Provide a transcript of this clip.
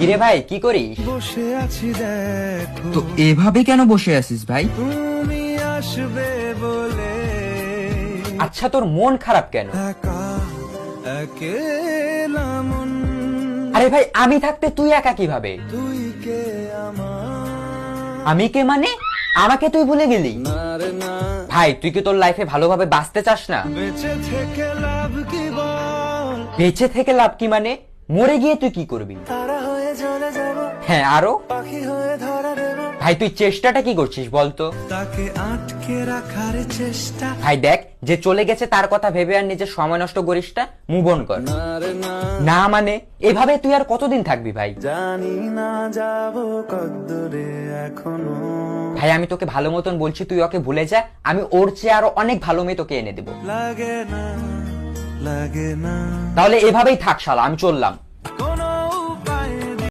কিরে ভাই কি করিস? বসে আছি দেখো তো এভাবে কেন বসে আছিস ভাই? তুমি আসবে বলে আচ্ছা তোর মন খারাপ কেন? একা একেলা মন আরে ভাই আমি থাকতে তুই একা কিভাবে? তুই কে আমার আমি কে মানে? আমাকে তুই ভুলে গেলি? না রে না ভাই তুই কি তোর লাইফে ভালোভাবে বাঁচতে চাস না? বেঁচে থেকে লাভ কি বল বেঁচে থেকে লাভ কি মানে? মরে গিয়ে তুই কি করবি? তারা হয়ে চলে যাব হ্যাঁ আরো? পাখি হয়ে ধরা দেব ভাই তুই চেষ্টাটা কি করছিস বলতো? তাকে আটকে রাখার চেষ্টা ভাই দেখ যে চলে গেছে তার কথা ভেবে আর নিজের সময় নষ্ট করিস না, মুভ অন কর। না রে না না মানে এভাবে তুই আর কতদিন থাকবি ভাই? জানি না যাব কদ্দূরে এখনো ভাই আমি তোকে ভালো মতন বলছি তুই ওকে ভুলে যা, আমি ওর চেয়ে আরো অনেক ভালো মেয়ে তোকে এনে দেবো। লাগে না লাগে না তাহলে এভাবেই থাক শালা, আমি চললাম।